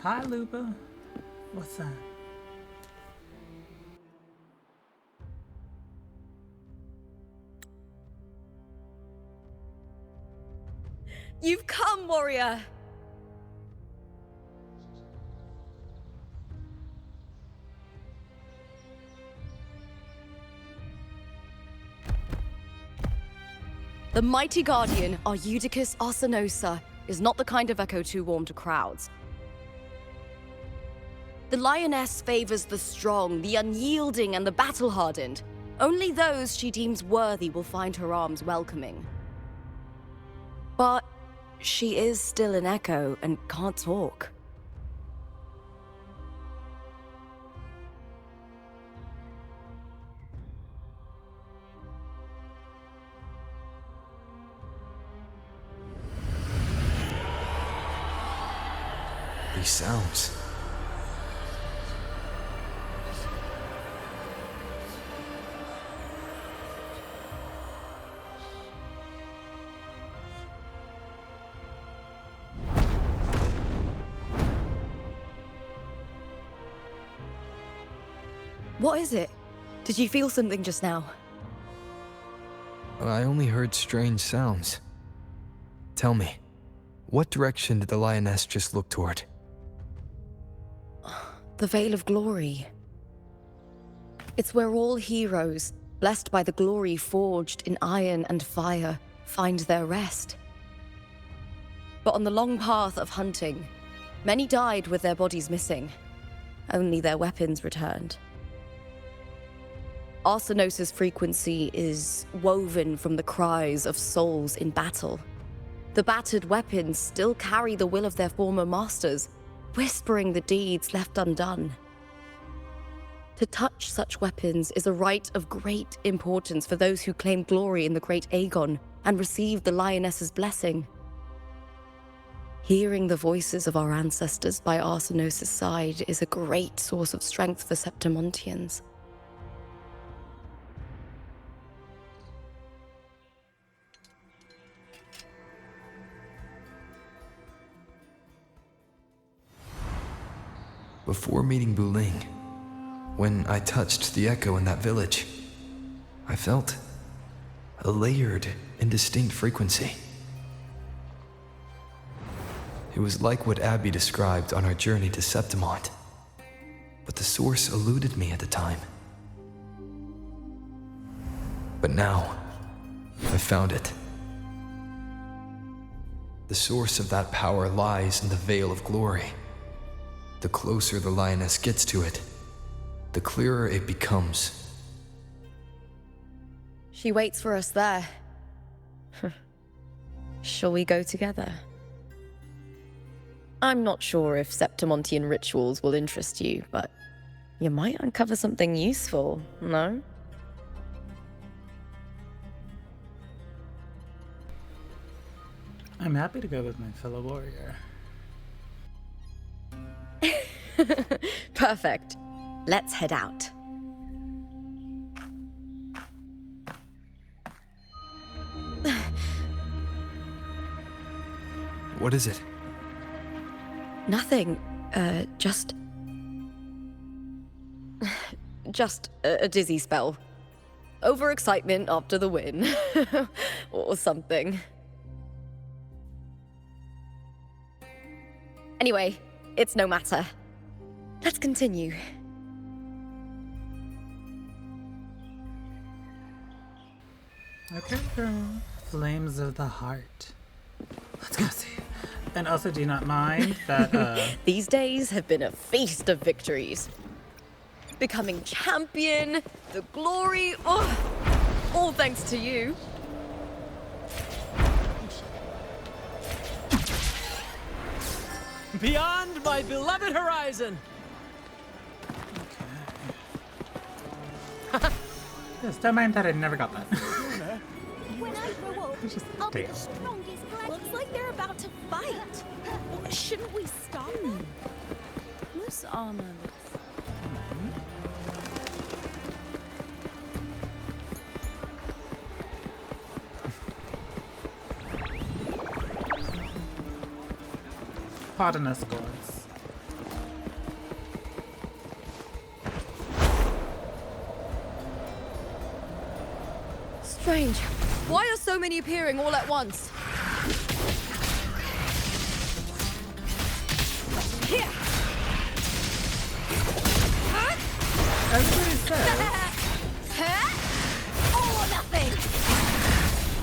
Hi, Lupa. What's that? You've come, warrior! The mighty guardian, Eudicus Arsenosa, is not the kind of echo too warm to crowds. The lioness favors the strong, the unyielding, and the battle-hardened. Only those she deems worthy will find her arms welcoming. But she is still an echo and can't talk. These sounds. What is it? Did you feel something just now? I only heard strange sounds. Tell me, what direction did the lioness just look toward? The Veil of Glory. It's where all heroes, blessed by the glory forged in iron and fire, find their rest. But on the long path of hunting, many died with their bodies missing. Only their weapons returned. Arsenosa's frequency is woven from the cries of souls in battle. The battered weapons still carry the will of their former masters, whispering the deeds left undone. To touch such weapons is a rite of great importance for those who claim glory in the great Aegon and receive the lioness's blessing. Hearing the voices of our ancestors by Arsenosa's side is a great source of strength for Septimontians. Before meeting Buling, when I touched the echo in that village, I felt a layered, indistinct frequency. It was like what Abby described on our journey to Septimont, but the source eluded me at the time. But now, I found it. The source of that power lies in the Veil of Glory. The closer the lioness gets to it, the clearer it becomes. She waits for us there. Shall we go together? I'm not sure if Septimontian rituals will interest you, but you might uncover something useful, no? I'm happy to go with my fellow warrior. Perfect. Let's head out. What is it? Nothing. Just a dizzy spell. Overexcitement after the win. Or something. Anyway, it's no matter. Let's continue. Okay, girl. Flames of the heart. Let's go see. And also, do not mind that, These days have been a feast of victories. Becoming champion, the glory, all thanks to you. Beyond my beloved horizon! Yes, don't mind that I never got that. When I grow up, Just I'll be take the it. strongest gladiator. Looks like they're about to fight. Shouldn't we stop them? This armor looks... Pardon us, gods. strange. Why are so many appearing all at once? Here. Everybody says All or nothing.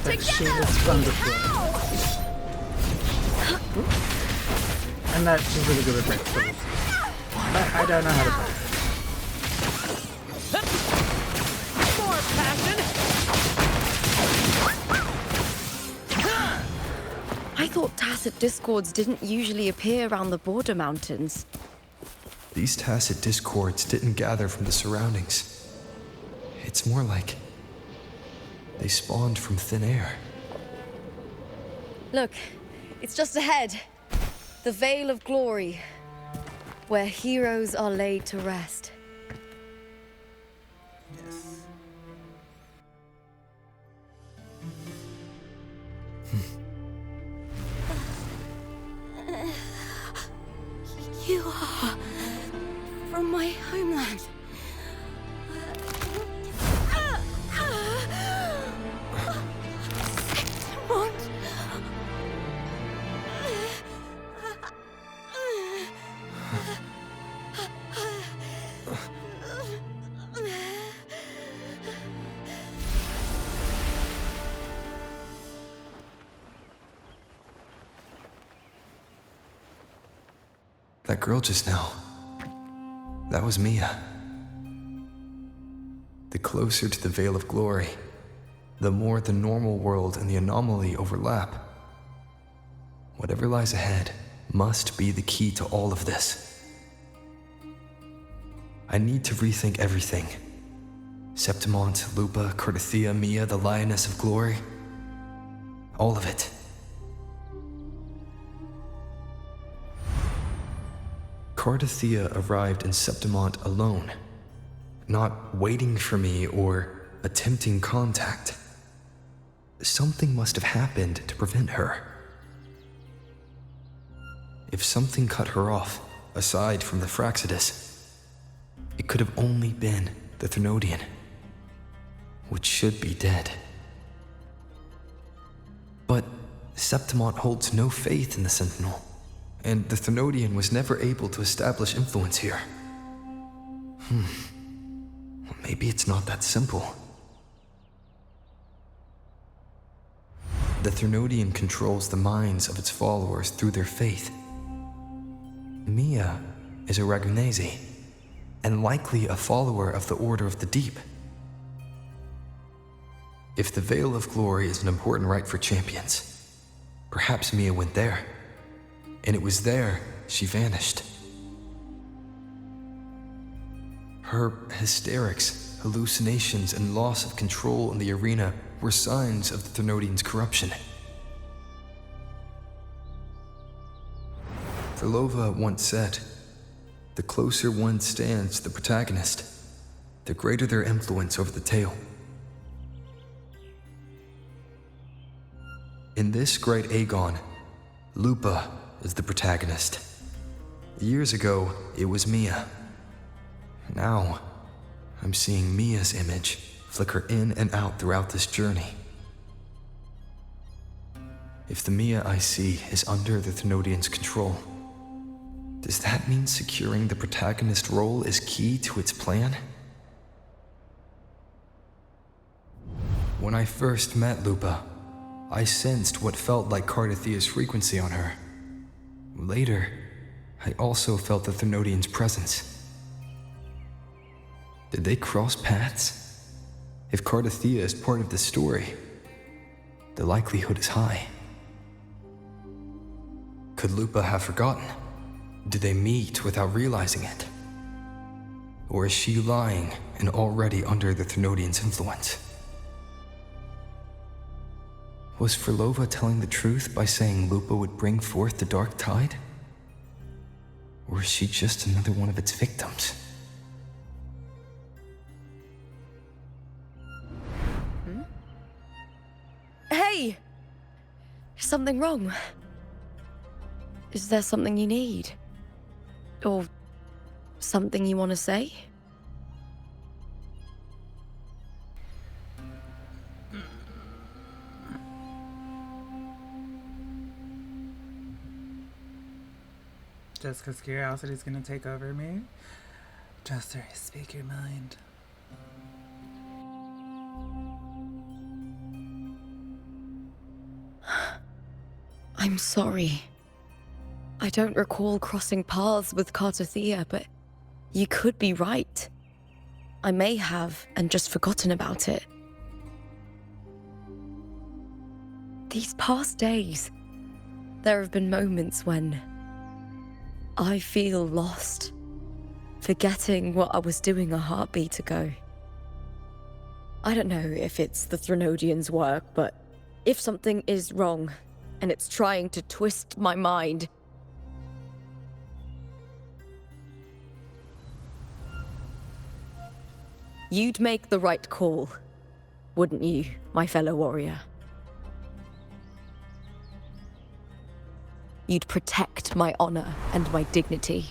that she is from the floor. And that she's really good at breakthroughs. But I don't know how to break. More passion. I thought tacit discords didn't usually appear around the border mountains. These tacit discords didn't gather from the surroundings. It's more like they spawned from thin air. Look, it's just ahead. The Vale of Glory, where heroes are laid to rest. Yes. You are from my homeland. What? That girl just now, that was Mia. The closer to the Vale of Glory, the more the normal world and the anomaly overlap. Whatever lies ahead must be the key to all of this. I need to rethink everything. Septimont, Lupa, Cardathia, Mia, the Lioness of Glory. All of it. Cardathia arrived in Septimont alone, not waiting for me or attempting contact. Something must have happened to prevent her. If something cut her off, aside from the Fraxidus, it could have only been the Thermodian, which should be dead. But Septimont holds no faith in the Sentinel, and the Thermodian was never able to establish influence here. Maybe it's not that simple. The Thermodian controls the minds of its followers through their faith. Mia is a Ragunese, and likely a follower of the Order of the Deep. If the Vale of Glory is an important rite for champions, perhaps Mia went there, and it was there she vanished. Her hysterics, hallucinations, and loss of control in the arena were signs of the Thermodian's corruption. Verlova once said, "The closer one stands to the protagonist, the greater their influence over the tale." In this great Aegon, Lupa is the protagonist. Years ago, it was Mia. Now, I'm seeing Mia's image flicker in and out throughout this journey. If the Mia I see is under the Thermodian's control, does that mean securing the protagonist role is key to its plan? When I first met Lupa, I sensed what felt like Cardathia's frequency on her. Later, I also felt the Thermodian's presence. Did they cross paths? If Cardathia is part of the story, the likelihood is high. Could Lupa have forgotten? Did they meet without realizing it? Or is she lying and already under the Thermodian's influence? Was Verlova telling the truth by saying Lupa would bring forth the dark tide? Or is she just another one of its victims? Hey! Is something wrong? Is there something you need? Or something you want to say? Just because curiosity's gonna take over me? Just speak your mind. I'm sorry. I don't recall crossing paths with Cartothea, but you could be right. I may have and just forgotten about it. These past days, there have been moments when I feel lost, forgetting what I was doing a heartbeat ago. I don't know if it's the Threnodians' work, but if something is wrong and it's trying to twist my mind, you'd make the right call, wouldn't you, my fellow warrior? You'd protect my honor and my dignity.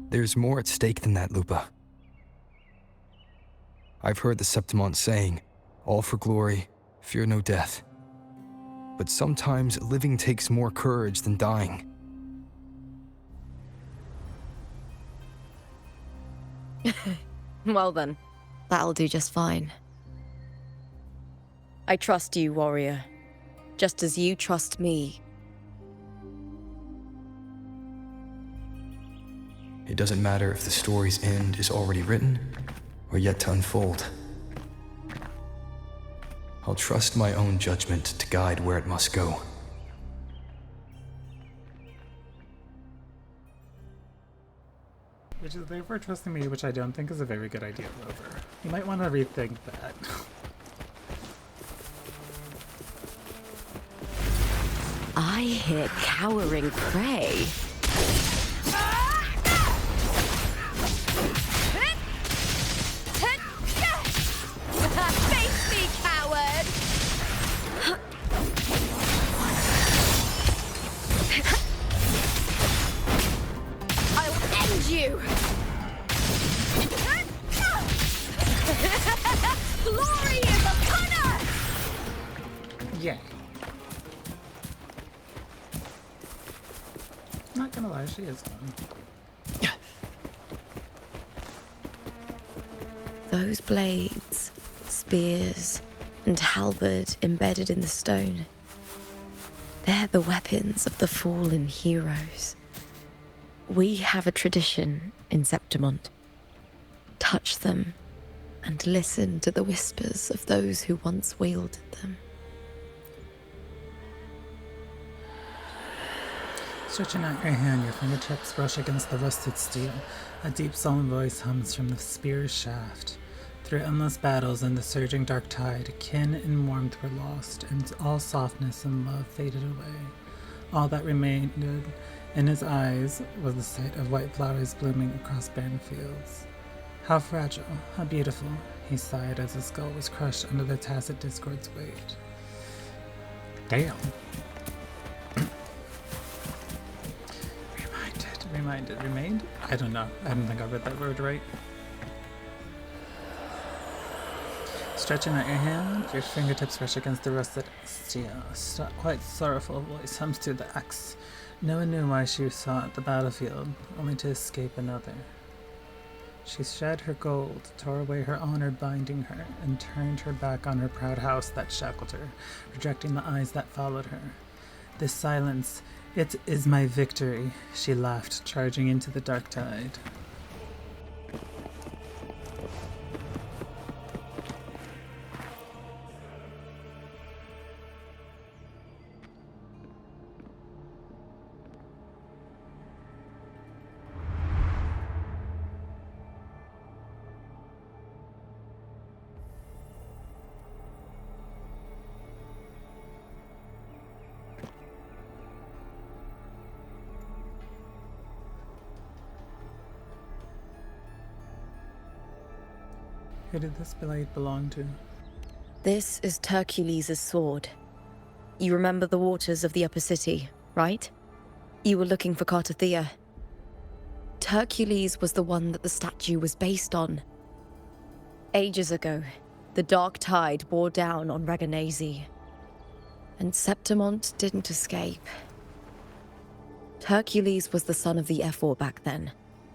There's more at stake than that, Lupa. I've heard the Septimont saying, all for glory, fear no death. But sometimes living takes more courage than dying. Well then, that'll do just fine. I trust you, warrior, just as you trust me. It doesn't matter if the story's end is already written or yet to unfold. I'll trust my own judgment to guide where it must go. Which is therefore trusting me, which I don't think is a very good idea, Rover. You might want to rethink that. I hear cowering prey. Face me, coward! I'll end you! Glory is upon us! Yay. Not gonna lie, she is fun. Those blades, spears, and halberd embedded in the stone. They're the weapons of the fallen heroes. We have a tradition in Septimont. Touch them and listen to the whispers of those who once wielded them. Stretching out your hand, your fingertips brush against the rusted steel. A deep, solemn voice hums from the spear's shaft. Through endless battles and the surging dark tide, kin and warmth were lost, and all softness and love faded away. All that remained in his eyes was the sight of white flowers blooming across barren fields. How fragile, how beautiful, he sighed as his skull was crushed under the tacit discord's weight. Damn. Remained? I don't know. I don't think I read that word right. Stretching out your hand, your fingertips brush against the rusted steel. A quite sorrowful voice hums through the axe. No one knew why she sought the battlefield, only to escape another. She shed her gold, tore away her honor binding her, and turned her back on her proud house that shackled her, rejecting the eyes that followed her. This silence, it is my victory, she laughed, charging into the dark tide. Who did this blade belong to? This is Hercules' sword. You remember the waters of the upper city, right? You were looking for Cartothea. Hercules was the one that the statue was based on. Ages ago, the dark tide bore down on Reganese. And Septimont didn't escape. Hercules was the son of the Ephor back then,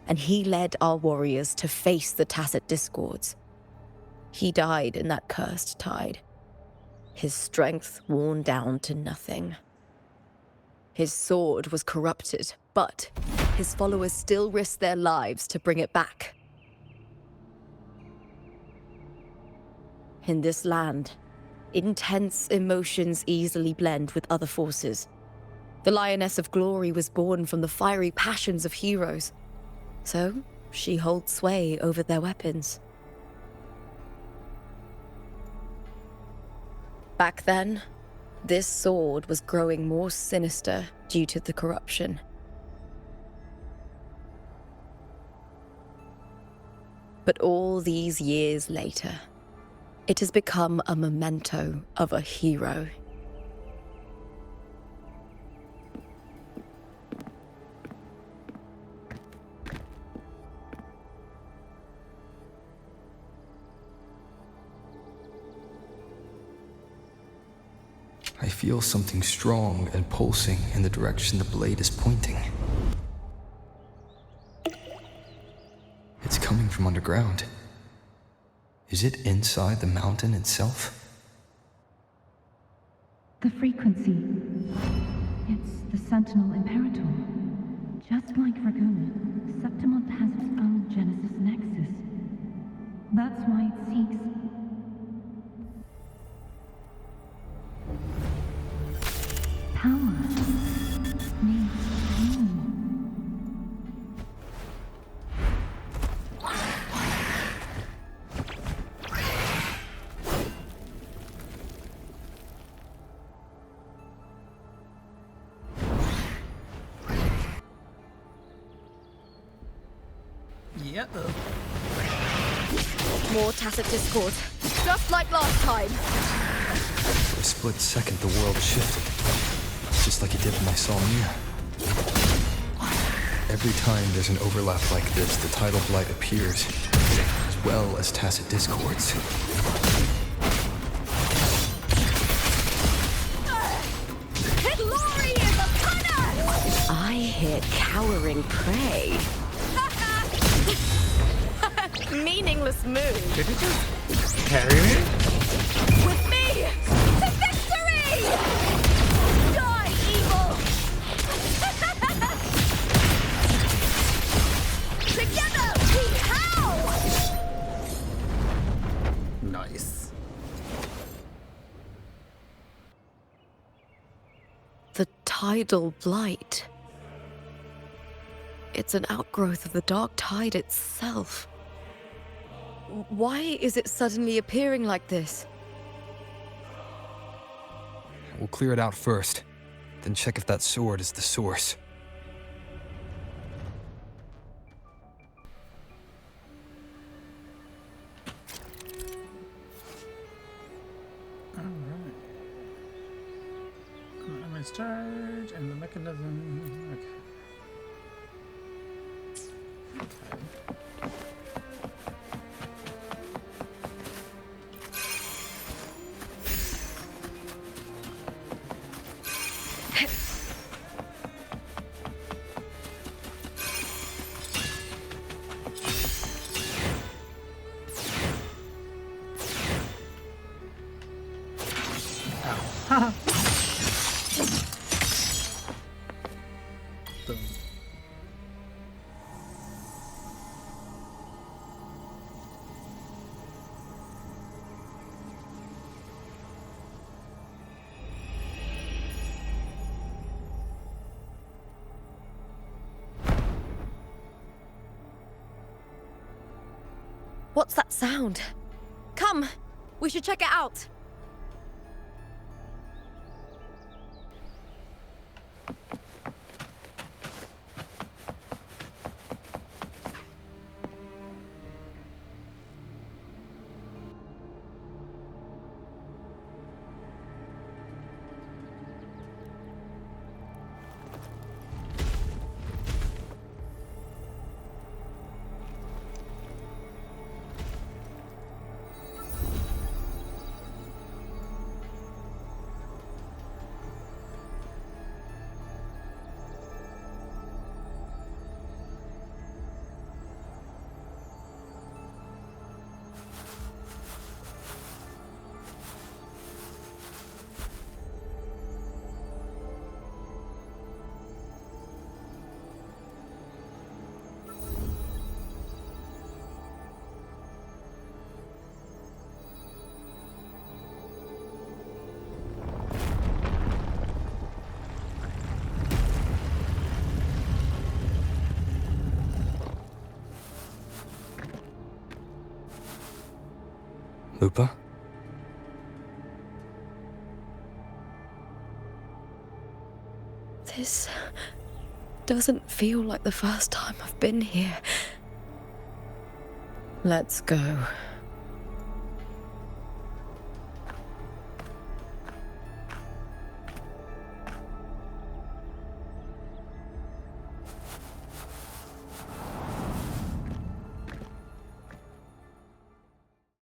and he led our warriors to face the Tacit Discords. He died in that cursed tide, his strength worn down to nothing. His sword was corrupted, but his followers still risked their lives to bring it back. In this land, intense emotions easily blend with other forces. The Lioness of Glory was born from the fiery passions of heroes, so she holds sway over their weapons. Back then, this sword was growing more sinister due to the corruption. But all these years later, it has become a memento of a hero. I feel something strong and pulsing in the direction the blade is pointing. It's coming from underground. Is it inside the mountain itself? The frequency. It's the Sentinel Imperator. Just like Raguna, Septimont has its own Genesis Nexus. That's why it seeks... power. Needs more. Yep. More Tacit Discord, just like last time. For a split second, the world shifted. Just like it did when I saw Mia. Every time there's an overlap like this, the tidal blight appears, as well as Tacit Discords. Glory is upon us! I hear cowering prey. Meaningless move. Did you just carry me? With me! To victory! Die, evil! Together, we howl! Nice. The tidal blight. It's an outgrowth of the dark tide itself. Why is it suddenly appearing like this? We'll clear it out first, then check if that sword is the source. Alright. Damage charge and the mechanism. Okay. Boom. What's that sound? Come, we should check it out. Lupa? This doesn't feel like the first time I've been here. Let's go.